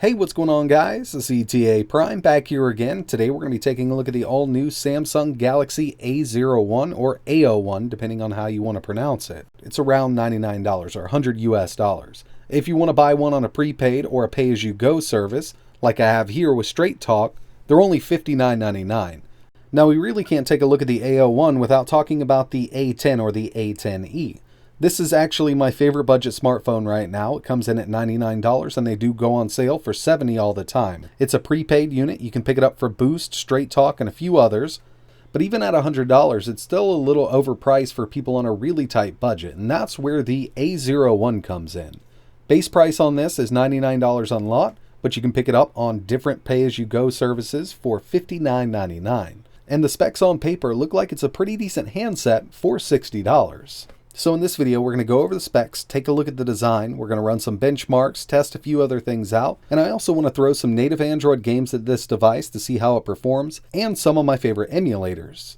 Hey, what's going on, guys? It's ETA Prime back here again. Today we're going to be taking a look at the all-new Samsung Galaxy A01 or A01, depending on how you want to pronounce it. It's around $99 or 100 US dollars. If you want to buy one on a prepaid or a pay-as-you-go service, like I have here with Straight Talk, they're only $59.99. Now, we really can't take a look at the A01 without talking about the A10 or the A10e. This is actually my favorite budget smartphone right now. It comes in at $99 and they do go on sale for $70 all the time. It's a prepaid unit. You can pick it up for Boost, Straight Talk, and a few others. But even at $100, it's still a little overpriced for people on a really tight budget, and that's where the A01 comes in. Base price on this is $99 on lot, but you can pick it up on different pay-as-you-go services for $59.99. And the specs on paper look like it's a pretty decent handset for $60. So in this video, we're going to go over the specs, take a look at the design, we're going to run some benchmarks, test a few other things out, and I also want to throw some native Android games at this device to see how it performs, and some of my favorite emulators.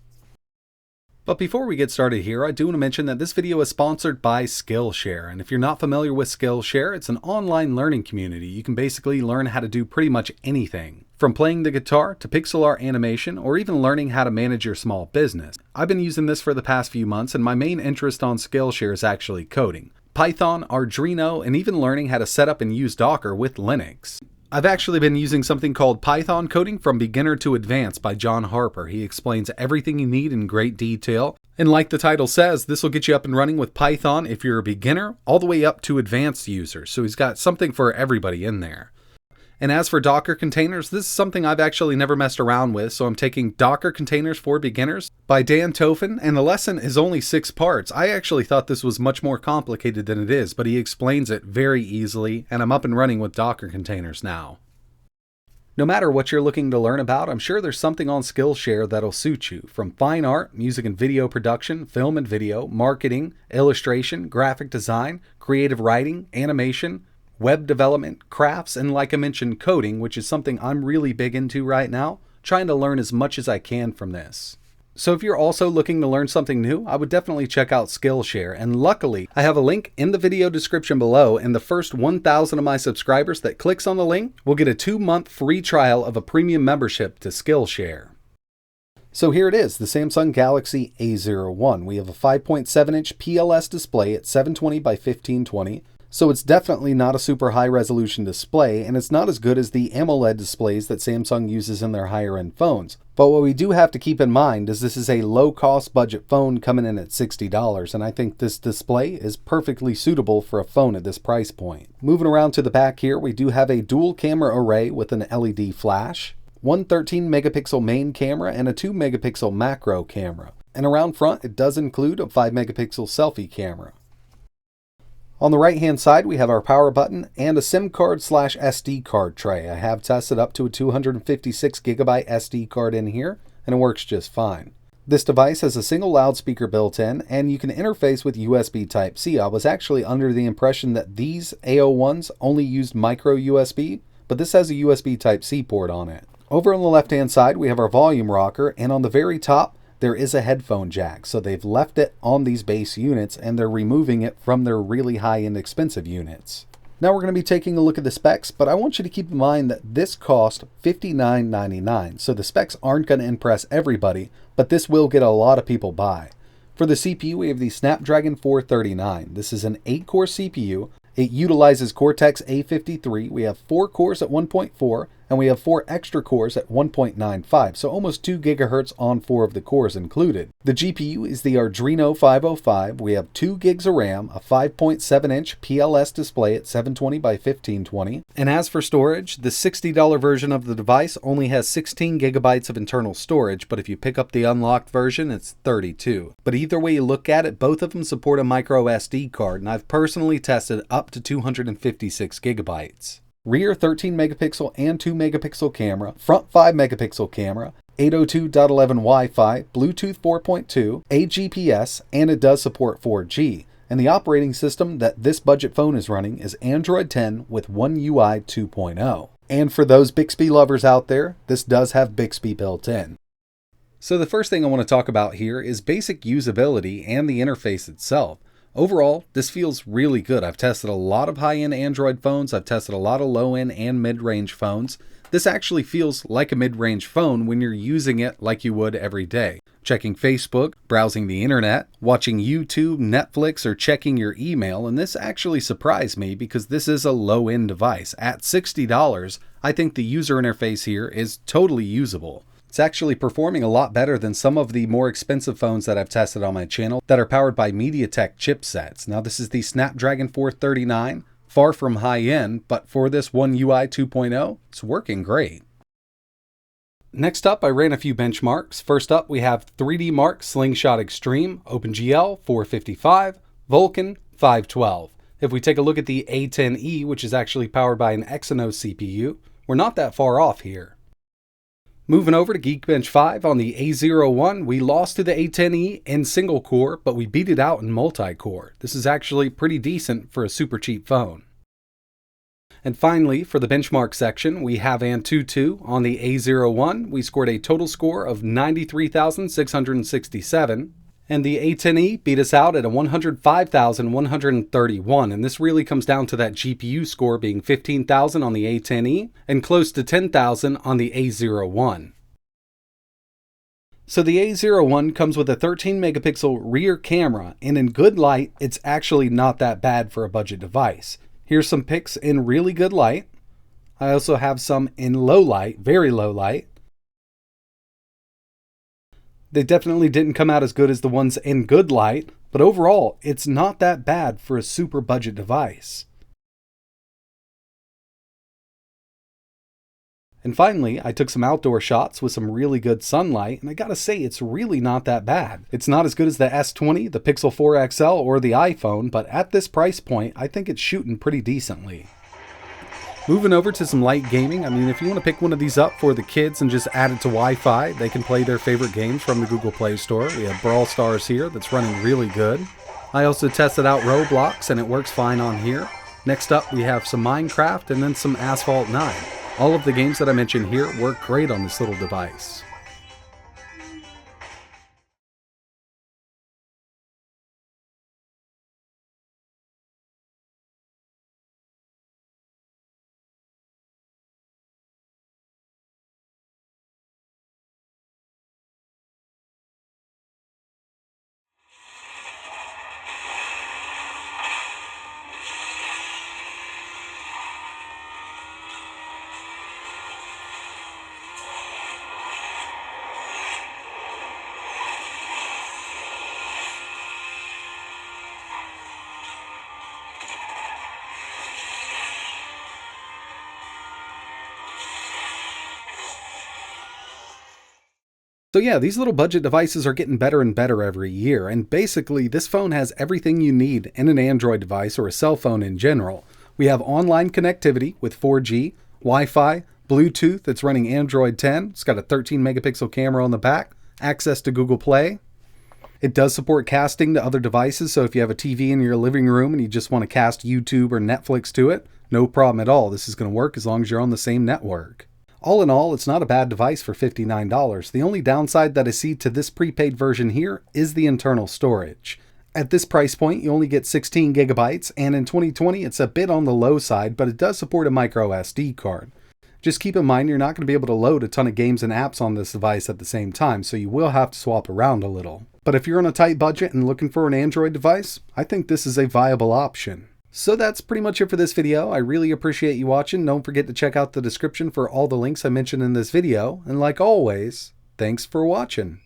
But before we get started here, I do want to mention that this video is sponsored by Skillshare, and if you're not familiar with Skillshare, it's an online learning community. You can basically learn how to do pretty much anything, from playing the guitar to pixel art animation, or even learning how to manage your small business. I've been using this for the past few months, and my main interest on Skillshare is actually coding. Python, Arduino, and even learning how to set up and use Docker with Linux. I've actually been using something called Python Coding from Beginner to Advanced by John Harper. He explains everything you need in great detail. And like the title says, this will get you up and running with Python if you're a beginner, all the way up to advanced users. So he's got something for everybody in there. And as for Docker containers, this is something I've actually never messed around with, so I'm taking Docker Containers for Beginners by Dan Tofen, and the lesson is only 6 parts. I actually thought this was much more complicated than it is, but he explains it very easily, and I'm up and running with Docker containers now. No matter what you're looking to learn about, I'm sure there's something on Skillshare that'll suit you, from fine art, music and video production, film and video, marketing, illustration, graphic design, creative writing, animation, web development, crafts, and like I mentioned, coding, which is something I'm really big into right now, trying to learn as much as I can from this. So if you're also looking to learn something new, I would definitely check out Skillshare, and luckily, I have a link in the video description below, and the first 1,000 of my subscribers that clicks on the link will get a 2-month free trial of a premium membership to Skillshare. So here it is, the Samsung Galaxy A01. We have a 5.7-inch PLS display at 720 by 1520, so it's definitely not a super high resolution display, and it's not as good as the AMOLED displays that Samsung uses in their higher end phones. But what we do have to keep in mind is this is a low cost budget phone coming in at $60, and I think this display is perfectly suitable for a phone at this price point. Moving around to the back here, we do have a dual camera array with an LED flash, one 13 megapixel main camera, and a 2 megapixel macro camera. And around front, it does include a 5 megapixel selfie camera. On the right hand side, we have our power button and a SIM card / SD card tray. I have tested up to a 256 gigabyte SD card in here, and it works just fine. This device has a single loudspeaker built in, and you can interface with USB Type-C. I was actually under the impression that these A01s only used micro USB, but this has a USB Type-C port on it. Over on the left hand side, we have our volume rocker, and on the very top, there is a headphone jack, so they've left it on these base units and they're removing it from their really high-end expensive units. Now we're going to be taking a look at the specs, but I want you to keep in mind that this cost $59.99, so the specs aren't going to impress everybody, but this will get a lot of people by. For the CPU, we have the Snapdragon 439. This is an 8-core CPU. It utilizes Cortex A53. We have 4 cores at 1.4, and we have 4 extra cores at 1.95, so almost 2 gigahertz on 4 of the cores included. The GPU is the Arduino 505. We have 2 gigs of RAM, a 5.7-inch PLS display at 720 by 1520. And as for storage, the $60 version of the device only has 16 gigabytes of internal storage, but if you pick up the unlocked version, it's 32. But either way you look at it, both of them support a micro SD card, and I've personally tested up to 256 gigabytes. Rear 13 megapixel and 2 megapixel camera, front 5 megapixel camera, 802.11 Wi-Fi, Bluetooth 4.2, a GPS, and it does support 4G. And the operating system that this budget phone is running is Android 10 with One UI 2.0. And for those Bixby lovers out there, this does have Bixby built in. So the first thing I want to talk about here is basic usability and the interface itself. Overall, this feels really good. I've tested a lot of high-end Android phones. I've tested a lot of low-end and mid-range phones. This actually feels like a mid-range phone when you're using it like you would every day. Checking Facebook, browsing the internet, watching YouTube, Netflix, or checking your email, and this actually surprised me because this is a low-end device. At $60, I think the user interface here is totally usable. It's actually performing a lot better than some of the more expensive phones that I've tested on my channel that are powered by MediaTek chipsets. Now this is the Snapdragon 439, far from high-end, but for this One UI 2.0, it's working great. Next up, I ran a few benchmarks. First up, we have 3D Mark Slingshot Extreme, OpenGL 455, Vulkan 512. If we take a look at the A10E, which is actually powered by an Exynos CPU, we're not that far off here. Moving over to Geekbench 5 on the A01, we lost to the A10E in single core, but we beat it out in multi-core. This is actually pretty decent for a super cheap phone. And finally, for the benchmark section, we have Antutu on the A01. We scored a total score of 93,667. And the A10E beat us out at a 105,131, and this really comes down to that GPU score being 15,000 on the A10E and close to 10,000 on the A01. So the A01 comes with a 13 megapixel rear camera, and in good light, it's actually not that bad for a budget device. Here's some pics in really good light. I also have some in low light, very low light. They definitely didn't come out as good as the ones in good light, but overall, it's not that bad for a super budget device. And finally, I took some outdoor shots with some really good sunlight, and I gotta say, it's really not that bad. It's not as good as the S20, the Pixel 4 XL, or the iPhone, but at this price point, I think it's shooting pretty decently. Moving over to some light gaming, I mean, if you want to pick one of these up for the kids and just add it to Wi-Fi, they can play their favorite games from the Google Play Store. We have Brawl Stars here that's running really good. I also tested out Roblox and it works fine on here. Next up, we have some Minecraft and then some Asphalt 9. All of the games that I mentioned here work great on this little device. So yeah, these little budget devices are getting better and better every year, and basically this phone has everything you need in an Android device or a cell phone in general. We have online connectivity with 4G, Wi-Fi, Bluetooth, it's running Android 10, it's got a 13 megapixel camera on the back, access to Google Play. It does support casting to other devices, so if you have a TV in your living room and you just want to cast YouTube or Netflix to it, no problem at all. This is going to work as long as you're on the same network. All in all, it's not a bad device for $59. The only downside that I see to this prepaid version here is the internal storage. At this price point, you only get 16 gigabytes, and in 2020, it's a bit on the low side, but it does support a micro SD card. Just keep in mind you're not going to be able to load a ton of games and apps on this device at the same time, so you will have to swap around a little. But if you're on a tight budget and looking for an Android device, I think this is a viable option. So that's pretty much it for this video. I really appreciate you watching. Don't forget to check out the description for all the links I mentioned in this video. And like always, thanks for watching.